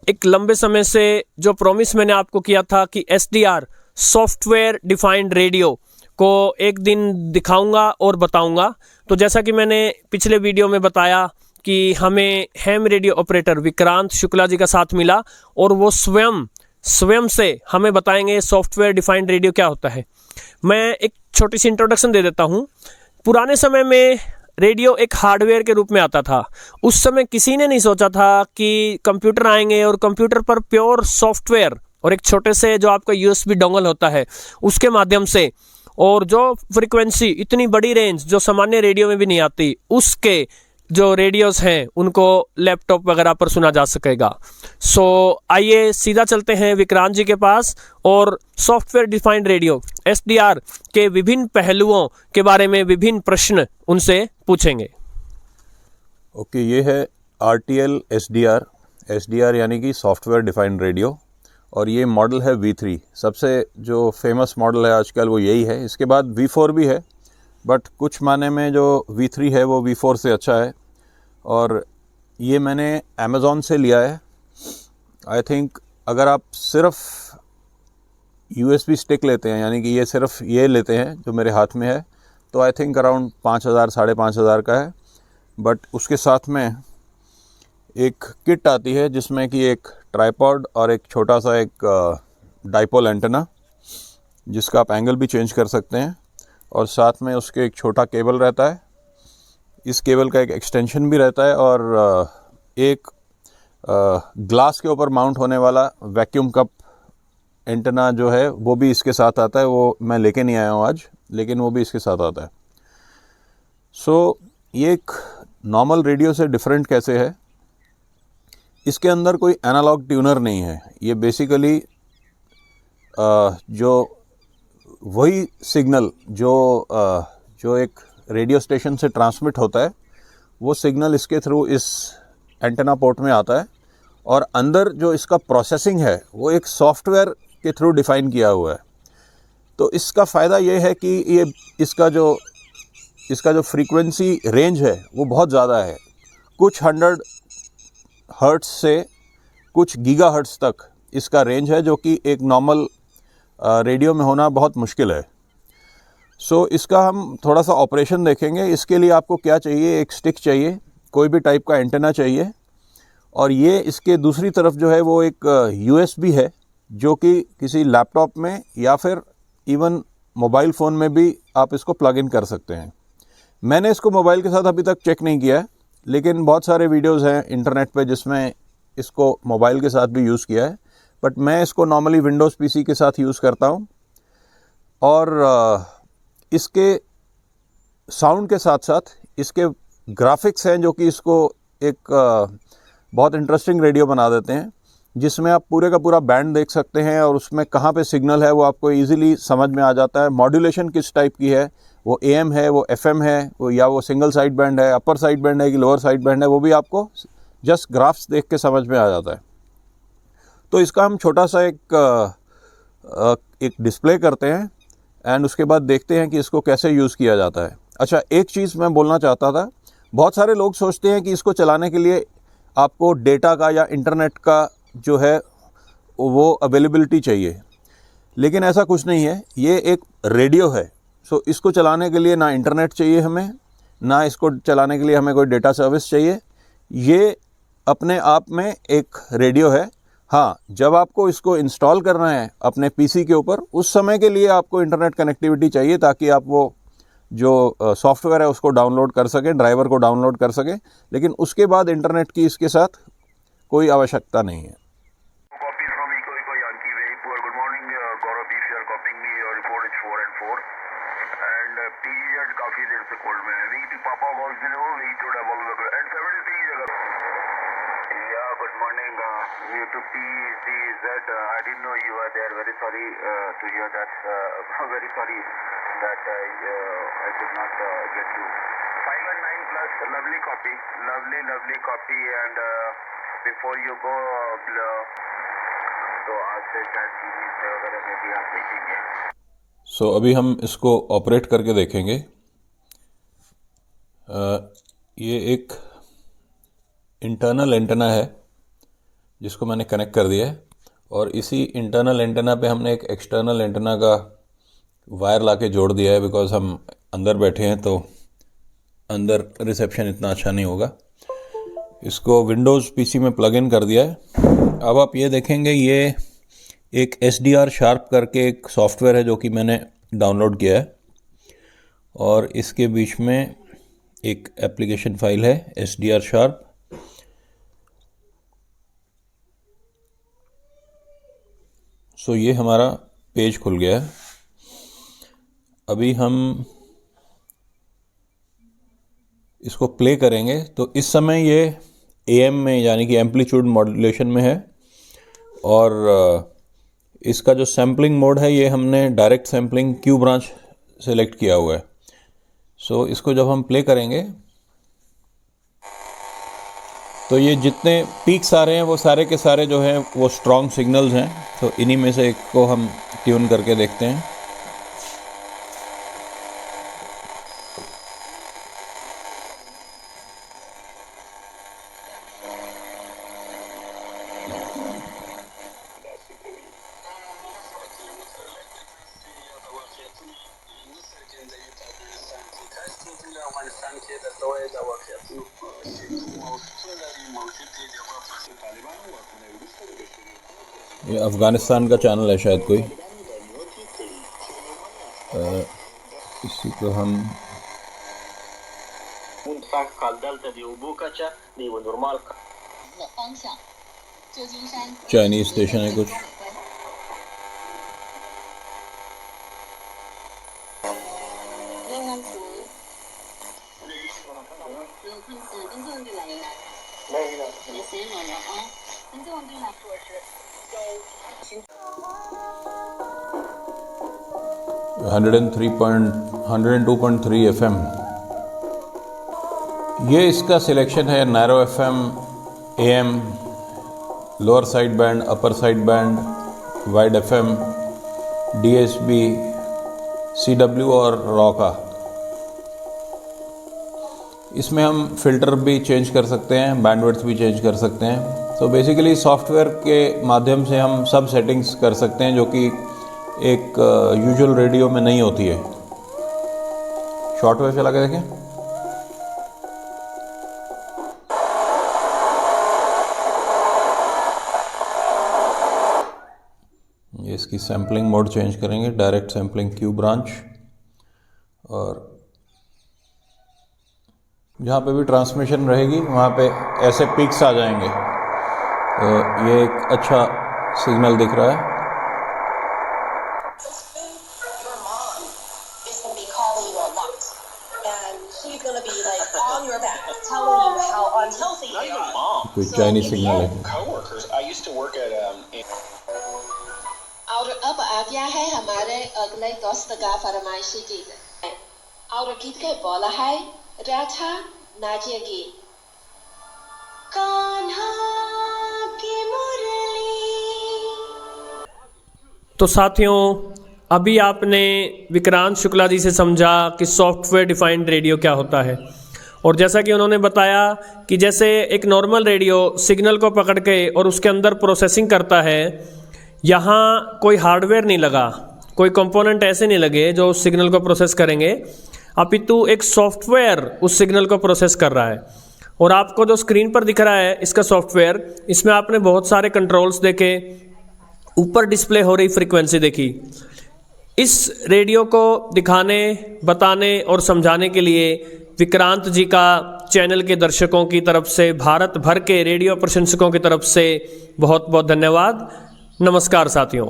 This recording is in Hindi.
एक लंबे समय से जो प्रॉमिस मैंने आपको किया था कि SDR सॉफ्टवेयर डिफाइंड रेडियो को एक दिन दिखाऊंगा और बताऊंगा, तो जैसा कि मैंने पिछले वीडियो में बताया कि हमें ham radio operator Vikrant Shukla ji का साथ मिला और वो स्वयं से हमें बताएंगे सॉफ्टवेयर डिफाइंड रेडियो क्या होता है। मैं एक छोटी सी इंट्रोडक्शन दे देता हूँ। पुराने समय में रेडियो एक हार्डवेयर के रूप में आता था। उस समय किसी ने नहीं सोचा था कि कंप्यूटर आएंगे और कंप्यूटर पर प्योर सॉफ्टवेयर और एक छोटे से जो आपका USB डोंगल होता है उसके माध्यम से, और जो फ्रीक्वेंसी इतनी बड़ी रेंज जो सामान्य रेडियो में भी नहीं आती, उसके जो रेडियोस हैं उनको लैपटॉप वगैरह पर सुना जा सकेगा। सो आइए सीधा चलते हैं विक्रांत जी के पास और सॉफ्टवेयर डिफाइंड रेडियो SDR के विभिन्न पहलुओं के बारे में विभिन्न प्रश्न उनसे पूछेंगे। ओके, ये है RTL SDR यानी कि सॉफ्टवेयर डिफाइंड रेडियो, और ये मॉडल है V3। सबसे जो फेमस मॉडल है आजकल वो यही है। इसके बाद V4 भी है, बट कुछ माने में जो V3 है वो V4 से अच्छा है। और ये मैंने अमेज़ॉन से लिया है। आई थिंक अगर आप सिर्फ USB स्टिक लेते हैं, यानी कि ये सिर्फ ये लेते हैं जो मेरे हाथ में है, तो आई थिंक अराउंड 5,000 5,500 का है। बट उसके साथ में एक किट आती है जिसमें कि एक ट्राइपॉड और एक छोटा सा एक डाइपोल एंटेना, जिसका आप एंगल भी चेंज कर सकते हैं, और साथ में उसके एक छोटा केबल रहता है। इस केबल का एक एक्सटेंशन भी रहता है, और एक ग्लास के ऊपर माउंट होने वाला वैक्यूम कप एंटेना जो है वो भी इसके साथ आता है। वो मैं लेके नहीं आया हूँ आज, लेकिन वो भी इसके साथ आता है। सो ये एक नॉर्मल रेडियो से डिफरेंट कैसे है? इसके अंदर कोई एनालॉग ट्यूनर नहीं है। ये बेसिकली जो वही सिग्नल जो एक रेडियो स्टेशन से ट्रांसमिट होता है, वो सिग्नल इसके थ्रू इस एंटेना पोर्ट में आता है, और अंदर जो इसका प्रोसेसिंग है वो एक सॉफ्टवेयर के थ्रू डिफाइन किया हुआ है। तो इसका फ़ायदा ये है कि ये इसका जो फ्रीक्वेंसी रेंज है वो बहुत ज़्यादा है। कुछ 100 हर्ट्ज़ से कुछ गीगा हर्ट्ज़ तक इसका रेंज है, जो कि एक नॉर्मल रेडियो में होना बहुत मुश्किल है। सो इसका हम थोड़ा सा ऑपरेशन देखेंगे। इसके लिए आपको क्या चाहिए? एक स्टिक चाहिए, कोई भी टाइप का एंटेना चाहिए, और ये इसके दूसरी तरफ जो है वो एक USB है, जो कि किसी लैपटॉप में या फिर इवन मोबाइल फ़ोन में भी आप इसको प्लग इन कर सकते हैं। मैंने इसको मोबाइल के साथ अभी तक चेक नहीं किया है, लेकिन बहुत सारे वीडियोज़ हैं इंटरनेट पे जिसमें इसको मोबाइल के साथ भी यूज़ किया है, बट मैं इसको नॉर्मली विंडोज़ PC के साथ यूज़ करता हूँ। और इसके साउंड के साथ साथ इसके ग्राफिक्स हैं जो कि इसको एक बहुत इंटरेस्टिंग रेडियो बना देते हैं, जिसमें आप पूरे का पूरा बैंड देख सकते हैं, और उसमें कहाँ पे सिग्नल है वो आपको इजीली समझ में आ जाता है। मॉड्यूलेशन किस टाइप की है, वो AM है, वो FM है, या वो सिंगल साइड बैंड है, अपर साइड बैंड है कि लोअर साइड बैंड है, वो भी आपको जस्ट ग्राफ्स देख के समझ में आ जाता है। तो इसका हम छोटा सा एक डिस्प्ले करते हैं, एंड उसके बाद देखते हैं कि इसको कैसे यूज़ किया जाता है। अच्छा, एक चीज़ मैं बोलना चाहता था। बहुत सारे लोग सोचते हैं कि इसको चलाने के लिए आपको डेटा का या इंटरनेट का जो है वो अवेलेबिलिटी चाहिए, लेकिन ऐसा कुछ नहीं है। ये एक रेडियो है, सो इसको चलाने के लिए ना इंटरनेट चाहिए हमें, ना इसको चलाने के लिए हमें कोई डेटा सर्विस चाहिए। ये अपने आप में एक रेडियो है। हाँ, जब आपको इसको इंस्टॉल करना है अपने PC के ऊपर, उस समय के लिए आपको इंटरनेट कनेक्टिविटी चाहिए, ताकि आप वो जो सॉफ्टवेयर है उसको डाउनलोड कर सकें, ड्राइवर को डाउनलोड कर सकें। लेकिन उसके बाद इंटरनेट की इसके साथ कोई आवश्यकता नहीं है। I didn't know you were there. Very sorry to hear that. Very sorry that I could not get you. 519 plus, lovely copy, lovely copy. And before you go, तो आज से शायद TV से वगैरह में भी आप देखेंगे। सो अभी हम इसको ऑपरेट करके देखेंगे। ये एक इंटरनल एंटेना है जिसको मैंने कनेक्ट कर दिया है, और इसी इंटरनल एंटेना पे हमने एक एक्सटर्नल एंटेना का वायर लाके जोड़ दिया है, बिकॉज हम अंदर बैठे हैं तो अंदर रिसेप्शन इतना अच्छा नहीं होगा। इसको विंडोज़ पीसी में प्लग इन कर दिया है। अब आप ये देखेंगे, ये एक SDR शार्प करके एक सॉफ्टवेयर है जो कि मैंने डाउनलोड किया है, और इसके बीच में एक एप्लीकेशन फाइल है SDR शार्प। सो ये हमारा पेज खुल गया है। अभी हम इसको प्ले करेंगे तो इस समय ये AM में यानी कि एम्पलीट्यूड मॉड्यूलेशन में है, और इसका जो सैम्पलिंग मोड है ये हमने direct sampling Q branch select किया हुआ है। सो इसको जब हम प्ले करेंगे तो ये जितने पीक्स आ रहे हैं वो सारे के सारे जो हैं वो स्ट्रॉन्ग सिग्नल्स हैं। तो इन्हीं में से एक को हम ट्यून करके देखते हैं। ये अफ़गानिस्तान का चैनल है शायद कोई, इसी को हम चाइनीज स्टेशन है कुछ। $102.3 FM, ये इसका सिलेक्शन है। Narrow FM, AM, lower side band, upper side band, wide FM, DSB, CW और रॉ का। इसमें हम फ़िल्टर भी चेंज कर सकते हैं, बैंडविड्थ भी चेंज कर सकते हैं। तो बेसिकली सॉफ्टवेयर के माध्यम से हम सब सेटिंग्स कर सकते हैं जो कि एक यूजुअल रेडियो में नहीं होती है। शॉर्ट वेव चला के देखें। इसकी सैम्पलिंग मोड चेंज करेंगे, डायरेक्ट सैम्पलिंग Q ब्रांच, और जहाँ पे भी ट्रांसमिशन रहेगी वहाँ पे ऐसे पिक्स आ जाएंगे। तो ये एक अच्छा सिग्नल दिख रहा है। कोई चाइनीज सिग्नल है। और अब आ गया है हमारे अगले दोस्त का फरमाइश गीत, और गीत का बोला है राधा नाचिया गीत। कान्हा की मुरली। तो साथियों, अभी आपने विक्रांत शुक्ला जी से समझा कि सॉफ्टवेयर डिफाइंड रेडियो क्या होता है, और जैसा कि उन्होंने बताया कि जैसे एक नॉर्मल रेडियो सिग्नल को पकड़ के और उसके अंदर प्रोसेसिंग करता है, यहाँ कोई हार्डवेयर नहीं लगा, कोई कंपोनेंट ऐसे नहीं लगे जो उस सिग्नल को प्रोसेस करेंगे, अपितु एक सॉफ्टवेयर उस सिग्नल को प्रोसेस कर रहा है। और आपको जो स्क्रीन पर दिख रहा है इसका सॉफ्टवेयर, इसमें आपने बहुत सारे कंट्रोल्स देखे, ऊपर डिस्प्ले हो रही फ्रीक्वेंसी देखी। इस रेडियो को दिखाने, बताने और समझाने के लिए विक्रांत जी का चैनल के दर्शकों की तरफ से, भारत भर के रेडियो प्रशंसकों की तरफ से बहुत बहुत धन्यवाद। नमस्कार साथियों।